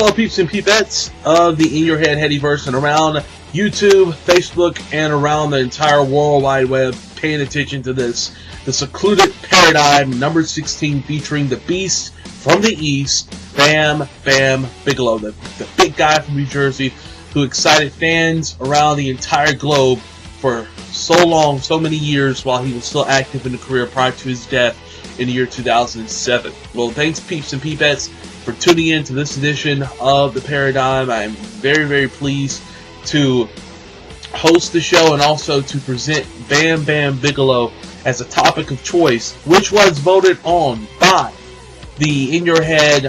Hello peeps and peepettes of the In Your Head Headyverse and around YouTube, Facebook, and around the entire World Wide Web paying attention to this. The Secluded Paradyme number 16 featuring the Beast from the East, Bam Bigelow, the big guy from New Jersey who excited fans around the entire globe for so long, so many years while he was still active in the career prior to his death in the year 2007. Well, thanks peeps and peepettes for tuning in to this edition of the Paradyme. I'm very, very pleased to host the show and also to present Bam Bigelow as a topic of choice, which was voted on by the In Your Head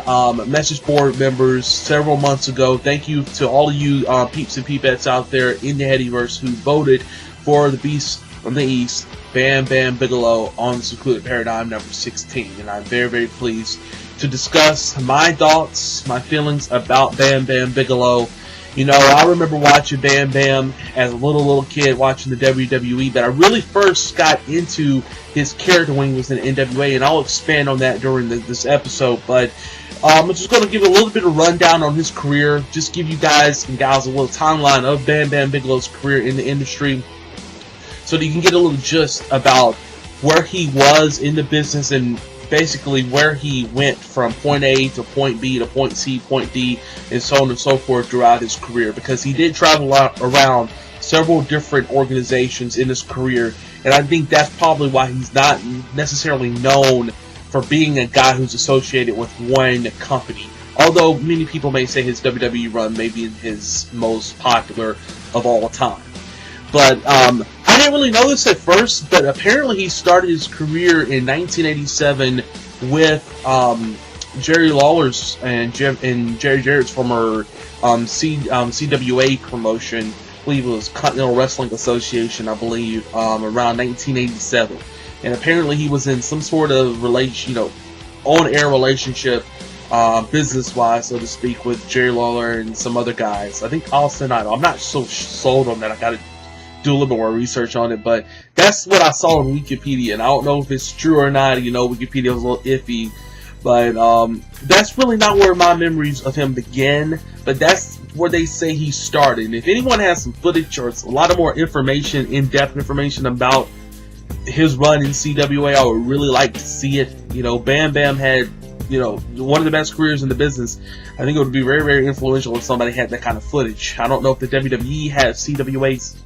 message board members several months ago. Thank you to all of you peeps and peepettes out there in the Headyverse who voted for the Beast from the East, Bam Bigelow, on the Secluded Paradyme number 16. And I'm very, very pleased to discuss my thoughts, my feelings about Bam Bigelow. You know, I remember watching Bam as a little kid watching the WWE, but I really first got into his character when he was in NWA, and I'll expand on that during this episode. But I'm just going to give a little bit of rundown on his career, just give you guys and gals a little timeline of Bam Bigelow's career in the industry, so that you can get a little gist about where he was in the business and basically where he went from point A to point B to point C, point D, and so on and so forth throughout his career, because he did travel around several different organizations in his career, and I think that's probably why he's not necessarily known for being a guy who's associated with one company, although many people may say his WWE run may be his most popular of all time. But I didn't really know this at first, but apparently he started his career in 1987 with Jerry Lawler's and Jerry Jarrett's former CWA promotion. I believe it was Continental Wrestling Association, I believe, around 1987. And apparently he was in some sort of on-air relationship, business-wise, so to speak, with Jerry Lawler and some other guys. I think Austin Idol. I'm not so sold on that. I got to do a little bit more research on it, but that's what I saw on Wikipedia, and I don't know if it's true or not. You know, Wikipedia was a little iffy, but that's really not where my memories of him begin, but that's where they say he started. And if anyone has some footage or a lot of more information, in-depth information about his run in CWA, I would really like to see it. You know, Bam had, you know, one of the best careers in the business. I think it would be very, very influential if somebody had that kind of footage. I don't know if the WWE has CWA's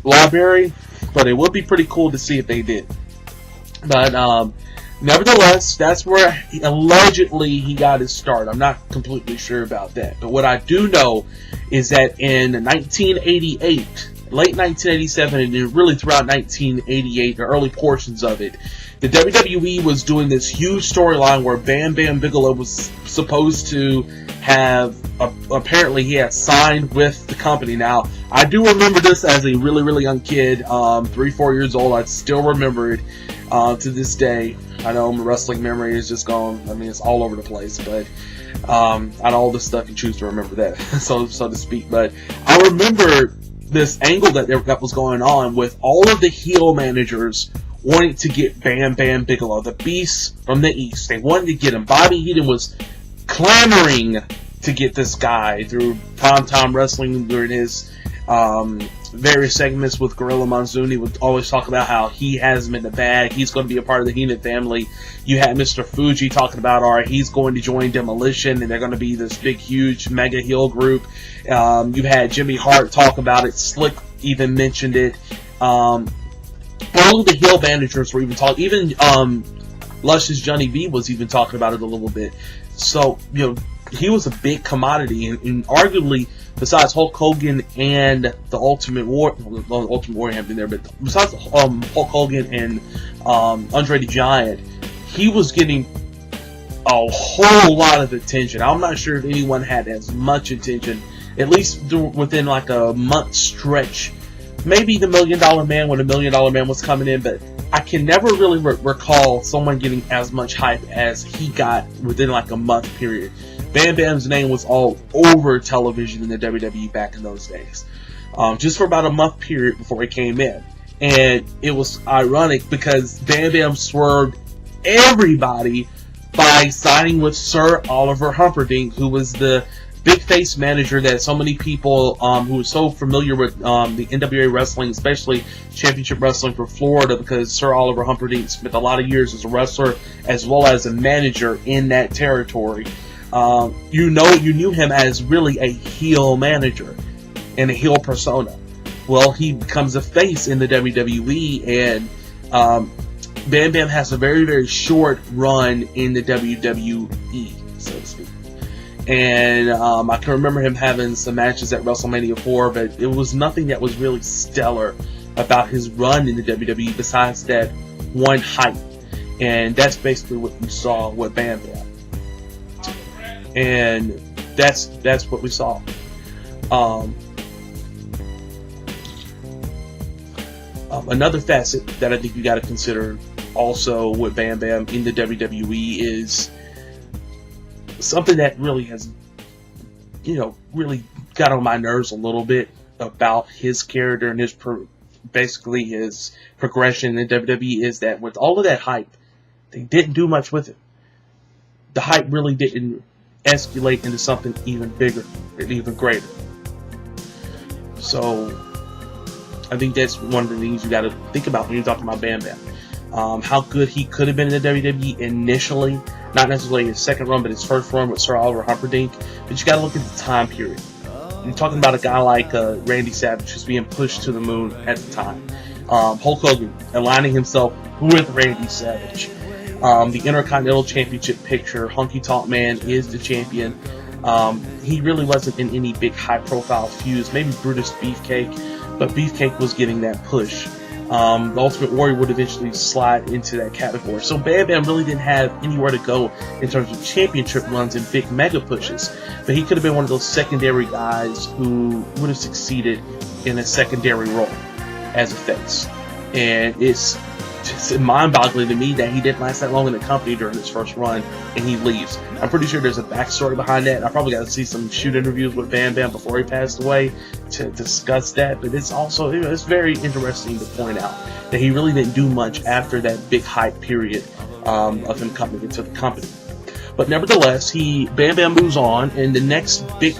library, but it would be pretty cool to see if they did. But nevertheless, that's where allegedly he got his start. I'm not completely sure about that. But what I do know is that in 1988, late 1987, and really throughout 1988, the early portions of it, the WWE was doing this huge storyline where Bam Bigelow was supposed to have, apparently he had signed with the company. Now, I do remember this as a really, really young kid, 3-4 years old. I still remember it to this day. I know my wrestling memory is just gone. I mean, it's all over the place, but out of all this stuff, you choose to remember that, so to speak. But I remember this angle that was going on with all of the heel managers wanting to get Bam Bigelow, the Beast from the East. They wanted to get him. Bobby Heenan was clamoring to get this guy through Primetime Wrestling during his various segments with Gorilla Monsoon. He would always talk about how he has him in the bag. He's going to be a part of the Heenan family. You had Mr. Fuji talking about, all right, he's going to join Demolition, and they're going to be this big, huge, mega heel group. You had Jimmy Hart talk about it. Slick even mentioned it. All of the heel managers were even talking. Even Luscious Johnny B was even talking about it a little bit. So, you know, he was a big commodity, and arguably, besides Hulk Hogan and the Ultimate Warrior have been there, but besides Hulk Hogan and Andre the Giant, he was getting a whole lot of attention. I'm not sure if anyone had as much attention, at least within like a month stretch. Maybe the $1 Million Man when the $1 Million Man was coming in, but I can never really recall someone getting as much hype as he got within like a month period. Bam's name was all over television in the WWE back in those days. Just for about a month period before he came in. And it was ironic because Bam swerved everybody by signing with Sir Oliver Humperdinck, who was the big face manager that so many people who were so familiar with the NWA wrestling, especially championship wrestling for Florida, because Sir Oliver Humperdinck spent a lot of years as a wrestler as well as a manager in that territory. You knew him as really a heel manager and a heel persona. Well, he becomes a face in the WWE, and Bam Bam has a very, very short run in the WWE, so to speak. And I can remember him having some matches at WrestleMania 4, but it was nothing that was really stellar about his run in the WWE besides that one hype. And that's basically what you saw with Bam Bam. And that's what we saw. Another facet that I think you got to consider also with Bam Bam in the WWE is something that really has, really got on my nerves a little bit about his character and his basically his progression in WWE is that with all of that hype, they didn't do much with it. The hype really didn't escalate into something even bigger and even greater. So I think that's one of the things you got to think about when you're talking about Bam Bam. How good he could have been in the WWE initially, not necessarily his second run, but his first run with Sir Oliver Humperdinck. But you got to look at the time period. You're talking about a guy like Randy Savage, who's being pushed to the moon at the time. Hulk Hogan aligning himself with Randy Savage. The Intercontinental Championship picture, Honky Tonk Man is the champion. He really wasn't in any big high-profile feuds, maybe Brutus Beefcake, but Beefcake was getting that push. The Ultimate Warrior would eventually slide into that category. So Bam Bam really didn't have anywhere to go in terms of championship runs and big mega pushes. But he could have been one of those secondary guys who would have succeeded in a secondary role as a face. And it's just mind-boggling to me that he didn't last that long in the company during his first run and he leaves. I'm pretty sure there's a backstory behind that. I probably got to see some shoot interviews with Bam Bam before he passed away to discuss that, but it's also, it's very interesting to point out that he really didn't do much after that big hype period of him coming into the company. But nevertheless, Bam Bam moves on, and the next big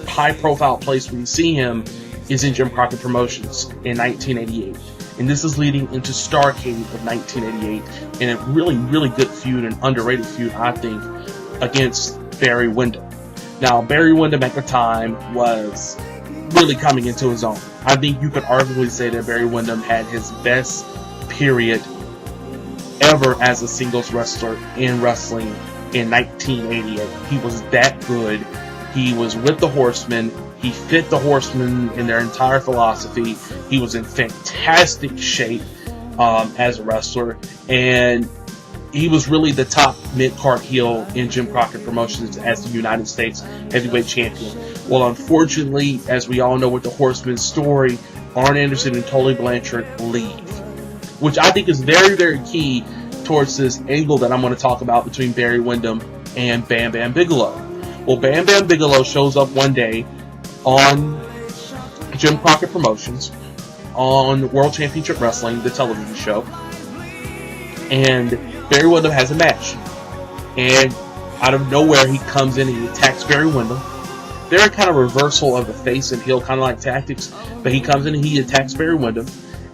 high-profile place we see him is in Jim Crockett Promotions in 1988. And this is leading into Starrcade of 1988, and a really, really good feud, an underrated feud, I think, against Barry Windham. Now, Barry Windham at the time was really coming into his own. I think you could arguably say that Barry Windham had his best period ever as a singles wrestler in wrestling in 1988. He was that good. He was with the Horsemen. He fit the Horsemen in their entire philosophy. He was in fantastic shape as a wrestler, and he was really the top mid-card heel in Jim Crockett Promotions as the United States Heavyweight Champion. Well, unfortunately, as we all know with the Horsemen's story, Arn Anderson and Tully Blanchard leave, which I think is very, very key towards this angle that I'm going to talk about between Barry Windham and Bam Bam Bigelow. Well, Bam Bam Bigelow shows up one day on Jim Crockett Promotions on World Championship Wrestling, the television show, and Barry Windham has a match, and out of nowhere he comes in and he attacks Barry Windham. Very kind of reversal of the face and heel kind of like tactics, but he comes in and he attacks Barry Windham,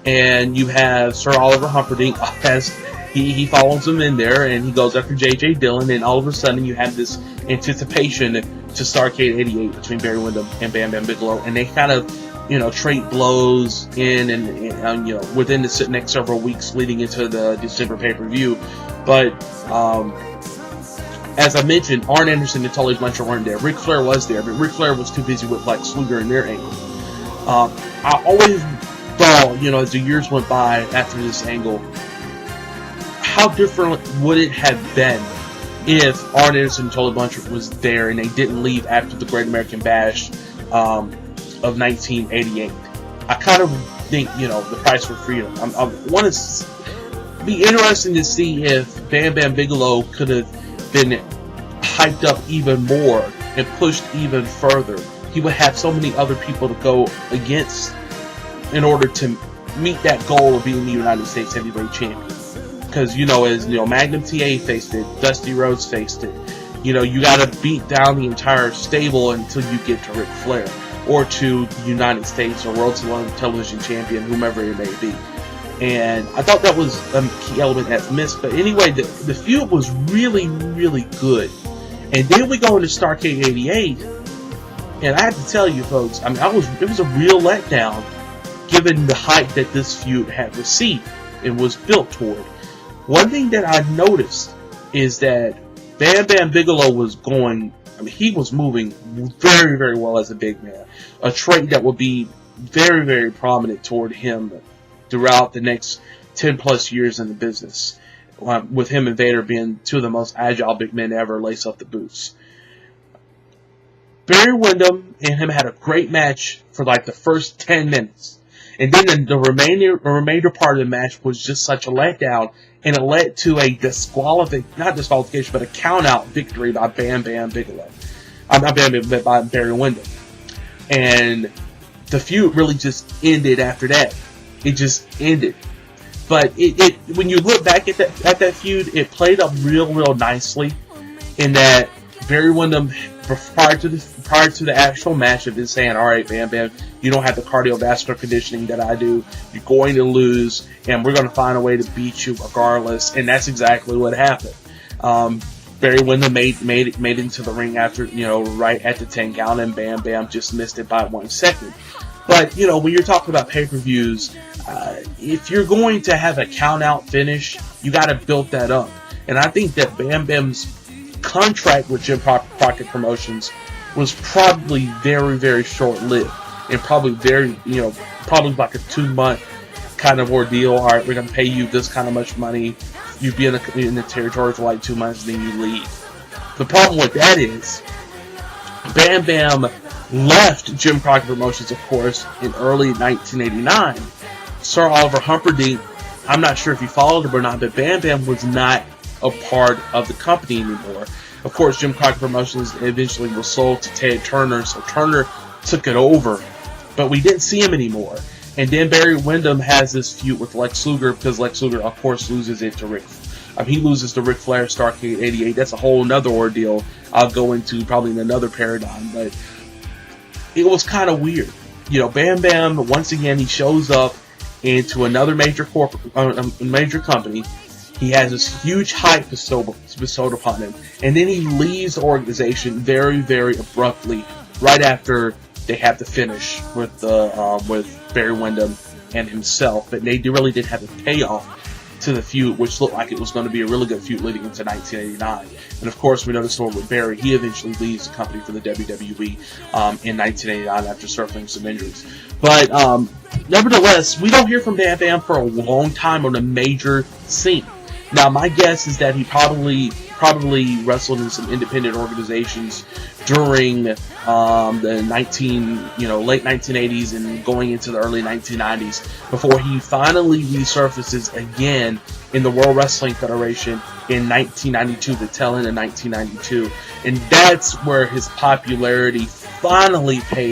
and you have Sir Oliver Humperdinck as he follows him in there, and he goes after J.J. Dillon, and all of a sudden you have this anticipation to Starrcade 88 between Barry Windham and Bam Bam Bigelow, and they kind of, trade blows in and within the next several weeks leading into the December pay-per-view. But as I mentioned, Arn Anderson and Tully Blanchard weren't there. Ric Flair was there, but Ric Flair was too busy with Lex Luger and their angle. I always thought, as the years went by after this angle, how different would it have been if Arn Anderson and Tully Blanchard was there and they didn't leave after the Great American Bash of 1988? I kind of think, the price for freedom. I want to be interesting to see if Bam Bam Bigelow could have been hyped up even more and pushed even further. He would have so many other people to go against in order to meet that goal of being the United States Heavyweight Champion. because as Magnum TA faced it, Dusty Rhodes faced it. You got to beat down the entire stable until you get to Ric Flair or to the United States or World Television Champion, whomever it may be. And I thought that was a key element that's missed. But anyway, the feud was really, really good. And then we go into Starrcade 88, and I have to tell you, folks, it was a real letdown, given the hype that this feud had received and was built toward. One thing that I noticed is that Bam Bigelow was he was moving very, very well as a big man. A trait that would be very, very prominent toward him throughout the next 10 plus years in the business. With him and Vader being two of the most agile big men to ever lace up the boots. Barry Windham and him had a great match for like the first 10 minutes. And then the remainder part of the match was just such a letdown, and it led to a not disqualification, but a count-out victory by Bam Bigelow. By Barry Windham. And the feud really just ended after that. It just ended. But when you look back at that feud, it played up real nicely, in that Barry Windham, prior to the actual match, of his saying, "All right, Bam, you don't have the cardiovascular conditioning that I do. You're going to lose, and we're going to find a way to beat you regardless." And that's exactly what happened. Barry Windham made it into the ring after, right at the 10 count, and Bam just missed it by 1 second. But, when you're talking about pay-per-views, if you're going to have a count-out finish, you got to build that up. And I think that Bam's contract with Jim Crockett Promotions was probably very, very short-lived, and probably probably like a 2-month kind of ordeal. All right, we're going to pay you this kind of much money. You be in the territory for like 2 months, and then you leave. The problem with that is Bam left Jim Crockett Promotions, of course, in early 1989. Sir Oliver Humperdinck, I'm not sure if you followed him or not, but Bam was not a part of the company anymore. Of course, Jim Crockett Promotions eventually was sold to Ted Turner, so Turner took it over, but we didn't see him anymore. And then Barry Windham has this feud with Lex Luger, because Lex Luger, of course, loses it to he loses to Ric Flair, Starrcade 88. That's a whole nother ordeal I'll go into probably in another paradigm, but it was kind of weird. Bam, once again, he shows up into another major company. He has this huge hype bestowed upon him, and then he leaves the organization very, very abruptly right after they have the finish with Barry Windham and himself. But they really didn't have a payoff to the feud, which looked like it was going to be a really good feud leading into 1989. And of course, we know the story with Barry. He eventually leaves the company for the WWE in 1989 after suffering some injuries. But nevertheless, we don't hear from Bam for a long time on a major scene. Now, my guess is that he probably wrestled in some independent organizations during the late 1980s and going into the early 1990s before he finally resurfaces again in the World Wrestling Federation in 1992, the tail end of 1992, and that's where his popularity finally paid